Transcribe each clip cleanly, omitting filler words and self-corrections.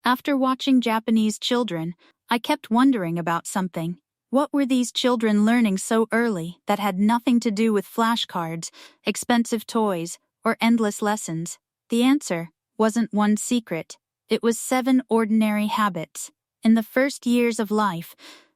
After watching Japanese children, I kept wondering about something. What were these children learning so early that had nothing to do with flashcards, expensive toys, or endless lessons? The answer wasn't one secret. It was 7 ordinary habits. In the first years of life,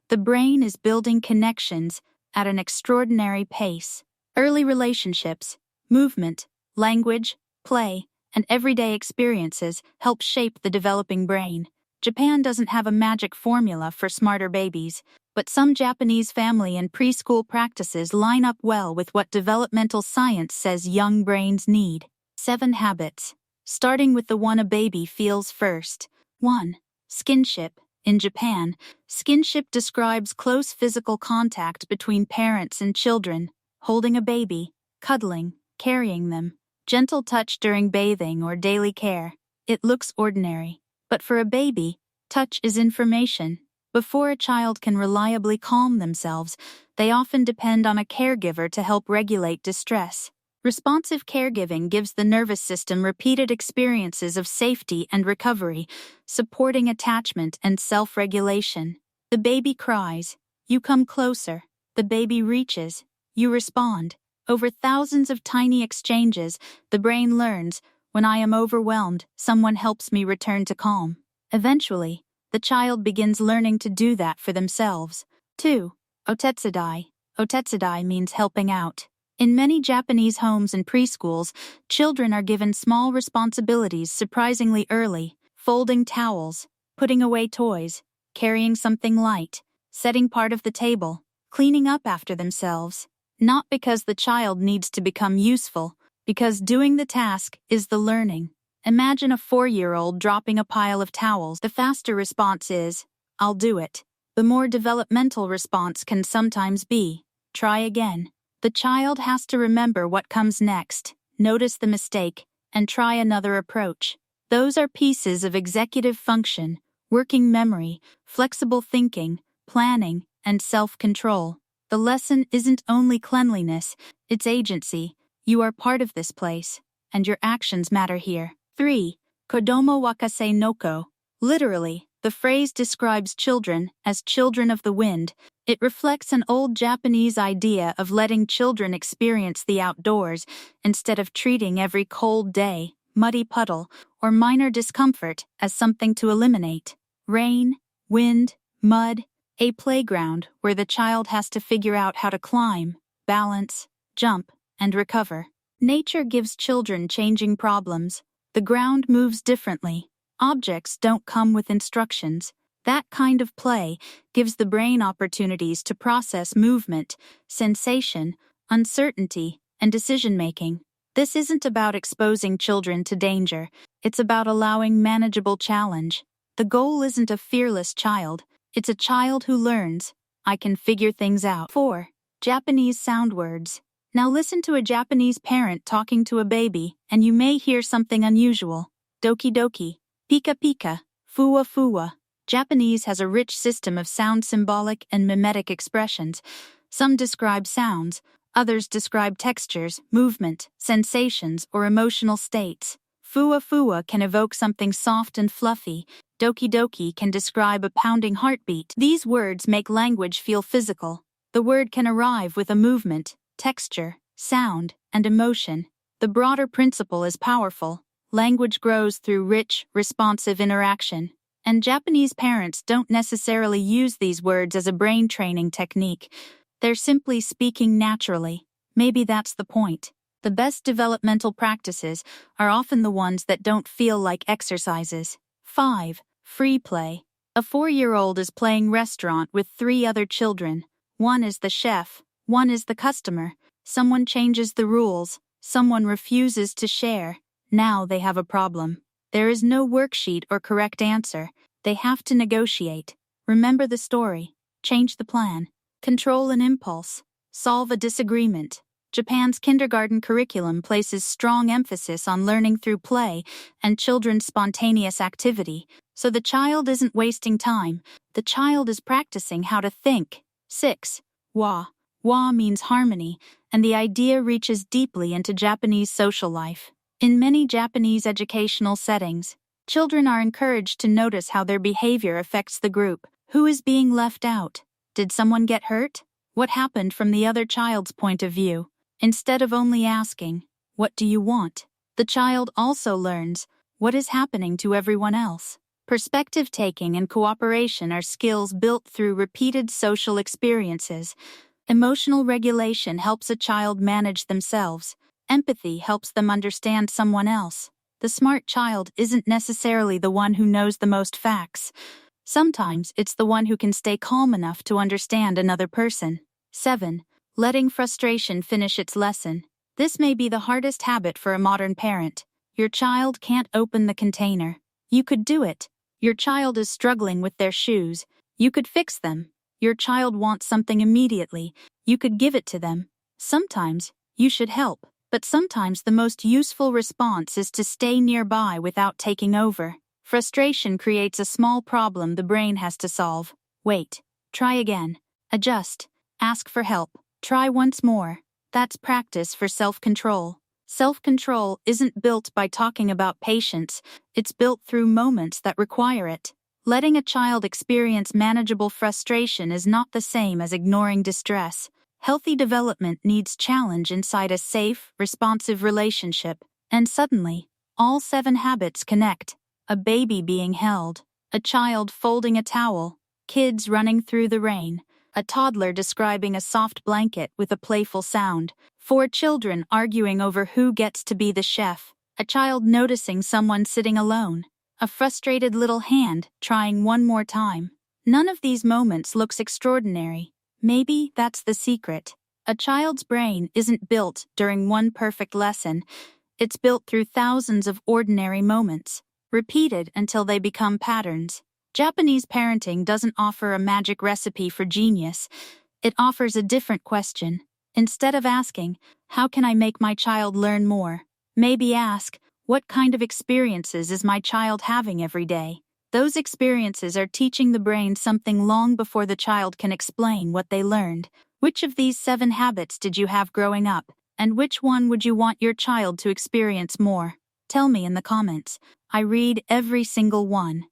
the brain is building connections at an extraordinary pace. Early relationships, movement, language, play, and everyday experiences help shape the developing brain. Japan doesn't have a magic formula for smarter babies, but some Japanese family and preschool practices line up well with what developmental science says young brains need. 7 habits. Starting with the one a baby feels first. 1. Skinship. In Japan, skinship describes close physical contact between parents and children, holding a baby, cuddling, carrying them. Gentle touch during bathing or daily care. It looks ordinary, but for a baby, touch is information. Before a child can reliably calm themselves, they often depend on a caregiver to help regulate distress. Responsive caregiving gives the nervous system repeated experiences of safety and recovery, supporting attachment and self-regulation. The baby cries, you come closer. The baby reaches, you respond. Over thousands of tiny exchanges, the brain learns, when I am overwhelmed, someone helps me return to calm. Eventually, the child begins learning to do that for themselves. 2. Otetsudai. Otetsudai means helping out. In many Japanese homes and preschools, children are given small responsibilities surprisingly early: folding towels, putting away toys, carrying something light, setting part of the table, cleaning up after themselves. Not because the child needs to become useful, because doing the task is the learning. Imagine a 4-year-old dropping a pile of towels. The faster response is, I'll do it. The more developmental response can sometimes be, try again. The child has to remember what comes next, notice the mistake, and try another approach. Those are pieces of executive function, working memory, flexible thinking, planning, and self-control. The lesson isn't only cleanliness, it's agency. You are part of this place, and your actions matter here. 3. Kodomo wa kaze noko. Literally, the phrase describes children as children of the wind. It reflects an old Japanese idea of letting children experience the outdoors instead of treating every cold day, muddy puddle, or minor discomfort as something to eliminate. Rain, wind, mud, a playground where the child has to figure out how to climb, balance, jump, and recover. Nature gives children changing problems. The ground moves differently. Objects don't come with instructions. That kind of play gives the brain opportunities to process movement, sensation, uncertainty, and decision-making. This isn't about exposing children to danger. It's about allowing manageable challenge. The goal isn't a fearless child. It's a child who learns, I can figure things out. 4. Japanese sound words. Now listen to a Japanese parent talking to a baby, and you may hear something unusual. Doki doki, pika pika, fuwa fuwa. Japanese has a rich system of sound symbolic and mimetic expressions. Some describe sounds, others describe textures, movement, sensations, or emotional states. Fuwa fuwa can evoke something soft and fluffy. Doki doki can describe a pounding heartbeat. These words make language feel physical. The word can arrive with a movement, texture, sound, and emotion. The broader principle is powerful. Language grows through rich, responsive interaction. And Japanese parents don't necessarily use these words as a brain training technique. They're simply speaking naturally. Maybe that's the point. The best developmental practices are often the ones that don't feel like exercises. 5. Free play. A 4-year-old is playing restaurant with 3 other children. One is the chef, one is the customer. Someone changes the rules, someone refuses to share. Now they have a problem. There is no worksheet or correct answer. They have to negotiate. Remember the story. Change the plan. Control an impulse. Solve a disagreement. Japan's kindergarten curriculum places strong emphasis on learning through play and children's spontaneous activity, so the child isn't wasting time. The child is practicing how to think. 6. Wa. Wa means harmony, and the idea reaches deeply into Japanese social life. In many Japanese educational settings, Children are encouraged to notice how their behavior affects the group. Who is being left out? Did someone get hurt? What happened from the other child's point of view? Instead of only asking, "What do you want?" the child also learns, "What is happening to everyone else?" Perspective taking and cooperation are skills built through repeated social experiences. Emotional regulation helps a child manage themselves. Empathy helps them understand someone else. The smart child isn't necessarily the one who knows the most facts. Sometimes it's the one who can stay calm enough to understand another person. 7. Letting frustration finish its lesson. This may be the hardest habit for a modern parent. Your child can't open the container. You could do it. Your child is struggling with their shoes. You could fix them. Your child wants something immediately. You could give it to them. Sometimes you should help, but sometimes the most useful response is to stay nearby without taking over. Frustration creates a small problem the brain has to solve. Wait. Try again. Adjust. Ask for help. Try once more. That's practice for self-control. Self-control isn't built by talking about patience, it's built through moments that require it. Letting a child experience manageable frustration is not the same as ignoring distress. Healthy development needs challenge inside a safe, responsive relationship. And suddenly, all 7 habits connect. A baby being held, a child folding a towel, kids running through the rain, a toddler describing a soft blanket with a playful sound, 4 children arguing over who gets to be the chef, a child noticing someone sitting alone, a frustrated little hand trying one more time. None of these moments looks extraordinary. Maybe that's the secret. A child's brain isn't built during one perfect lesson. It's built through thousands of ordinary moments, repeated until they become patterns. Japanese parenting doesn't offer a magic recipe for genius. It offers a different question. Instead of asking, "How can I make my child learn more?" maybe ask, "What kind of experiences is my child having every day?" Those experiences are teaching the brain something long before the child can explain what they learned. Which of these 7 habits did you have growing up, and which one would you want your child to experience more? Tell me in the comments. I read every single one.